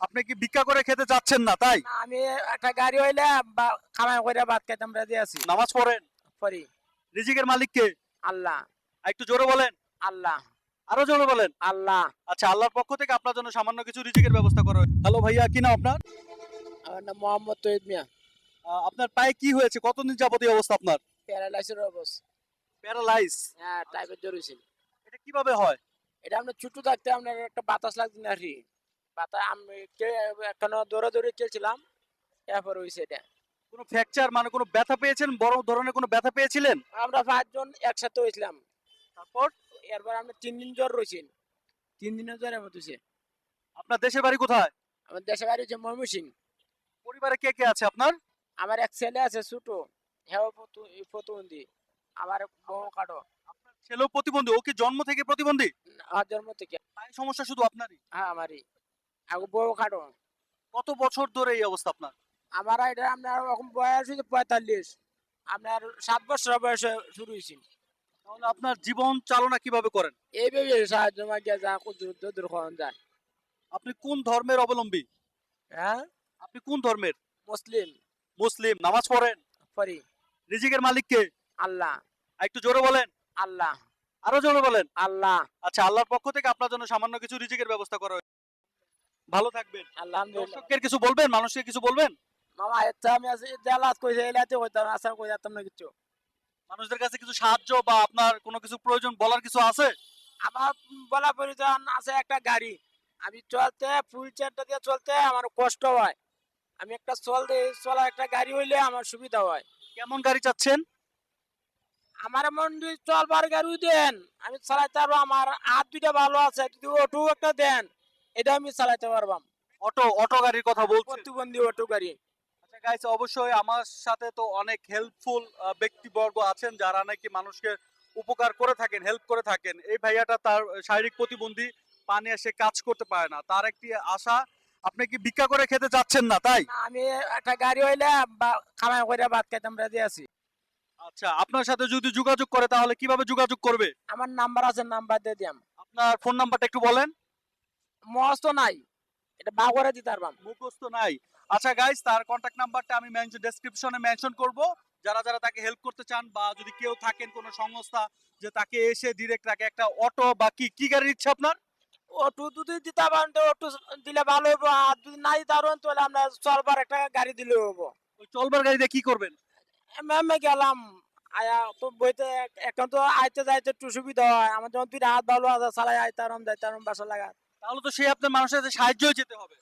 আপনি কি ভিক্ষা করে খেতে যাচ্ছেন না তাই? না, আমি একটা গাড়ি হইলে বা খামাই করে ভাত খাইতাম রাজি আছি। নামাজ পড়েন? পরি রিজিকের মালিক কে? আল্লাহ। আর একটু জোরে বলেন। আল্লাহ। আরো জোরে বলেন। আল্লাহ। আচ্ছা, আল্লাহর পক্ষ থেকে আপনার জন্য সামান্য কিছু রিজিকের ব্যবস্থা করা হয়েছে। হ্যালো ভাইয়া, কি নাম আপনার? আমার নাম মোহাম্মদ তৈয়ব মিয়া। আপনার পায়ে কি হয়েছে? কতদিন যাবত এই অবস্থা আপনার? প্যারালাইসিস অবস্থা। প্যারালাইজ। হ্যাঁ, টাইপের জ্বর হইছিল। এটা কিভাবে হয়? এটা আমরা ছোট থাকতে আপনার একটা বাতাস লাগছে না রে। বাতাস আমি এখনো দৌড়াদৌড়ি খেলছিলাম। এরপর হইছে এটা। কোনো ফ্র্যাকচার মানে কোনো ব্যথা পেয়েছেন? বড় ধরনের কোনো ব্যথা পেয়েছিলেন? আমরা ৫ জন একসাথে হইছিলাম। তারপর এরপর আমরা ৩ দিন জ্বর রইছি। ৩ দিনের জ্বরের মতো হইছে। আপনার দেশের বাড়ি কোথায়? আমার দেশের বাড়ি হচ্ছে ময়মনসিংহ। পরিবারে কে কে আছে আপনার? আমার এক ছেলে আছে ছোট। হ্যাঁ প্রতিবন্ধী। আমার বউ কাটো। আপনার ছেলেও প্রতিবন্ধী? ও কি জন্ম থেকে প্রতিবন্ধী? আমার জন্ম থেকে। পায়ে সমস্যা শুধু আপনারই? হ্যাঁ, আমারই। আর বউ কাটো। কত বছর ধরে এই অবস্থা আপনার? আমার এটা আপনার এখন বয়স হচ্ছে ৪৫। আপনার ৭ বছর বয়সে শুরু হয়েছে। তাহলে আপনার জীবন চালনা কিভাবে করেন? এইভাবে সাহায্য মাগিয়া যা যদুর করা যায়। আপনি কোন ধর্মের অবলম্বী? হ্যাঁ, আপনি কোন ধর্মের? মুসলিম। মুসলিম। নামাজ পড়েন? পরি রিজিকের মালিক কে? আল্লাহ। আর একটু জোরে বলেন। আল্লাহ। আরো জোরে বলেন। আল্লাহ। আচ্ছা, আল্লাহর পক্ষ থেকে আপনার জন্য সামান্য কিছু রিজিকের ব্যবস্থা করা হয়েছে। ভালো থাকবেন। আলহামদুলিল্লাহ। দর্শকদের কিছু বলবেন? মানুষকে কিছু বলবেন? মামা এটা আমি আছি জেলাত কইছে এলাতে কইতাম আসাম কই যেতাম না কিছু। মানুষদের কাছে কিছু সাহায্য বা আপনার কোনো কিছু প্রয়োজন বলার কিছু আছে? আমার বলা প্রয়োজন আছে একটা গাড়ি। আমি চলতে ফুল চেয়ারটা দিয়ে চলতে আমার কষ্ট হয়। আমি একটা চলা একটা গাড়ি হইলে আমার সুবিধা হয়। কেমন গাড়ি চাচ্ছেন? আমার এমন চলবার গাড়ি দেন, আমি চালাইতে পারবো। আমার হাত দুইটা ভালো আছে, যদি অটো একটা দেন, এটা আমি চালাইতে পারবাম। অটো গাড়ির কথা বলছেন? প্রতিবন্ধী অটো গাড়ি। আচ্ছা গাইস, অবশ্যই আমার সাথে তো অনেক হেল্পফুল ব্যক্তিবর্গ আছেন যারা নাকি মানুষকে উপকার করে থাকেন, হেল্প করে থাকেন। এই ভাইয়াটা তার শারীরিক প্রতিবন্ধী, পা নিয়ে সে কাজ করতে পারে না, তার একটি আশা। আপনি কি ভিক্ষা করে খেতে যাচ্ছেন না তাই? না, আমি একটা গাড়ি হইলে বা খামাই করে ভাত খাইতাম রাজি আছি। আচ্ছা, আপনার সাথে যদি যোগাযোগ করে তাহলে কিভাবে যোগাযোগ করবে? আমার নাম্বার আছে, নাম্বার দিয়ে দিয়াম। আপনার ফোন নাম্বারটা একটু বলেন। মস্ত নাই, এটা বা করে দিতে পারবাম। মুখস্থ নাই? আচ্ছা গাইস, তার কন্টাক্ট নাম্বারটা আমি ডেসক্রিপশনে মেনশন করব। যারা যারা তাকে হেল্প করতে চান বা যদি কেউ থাকেন কোনো সংস্থা যে তাকে এসে ডিরেক্ট তাকে একটা অটো বা কি কি গাড়ির ইচ্ছা আপনার? অটো যদি দিতে পারেন তো অটো দিলে ভালো হইব। আর যদি নাই দারুন তাহলে আমরা চলবার একটা গাড়ি দিলে হবো। ওই চলবার গাড়ি দিয়ে কি করবেন? এমএ গেলাম। আয়া তো বইতে এখন তো আইতে যাইতে একটু সুবিধা হয়। আমার যখন দুইটা হাত ভালো আছে চালাই আইতারাম যাইতারাম বাসা লাগা। তাহলে তো সে আপনার মানুষের সাথে সাহায্যই যেতে হবে।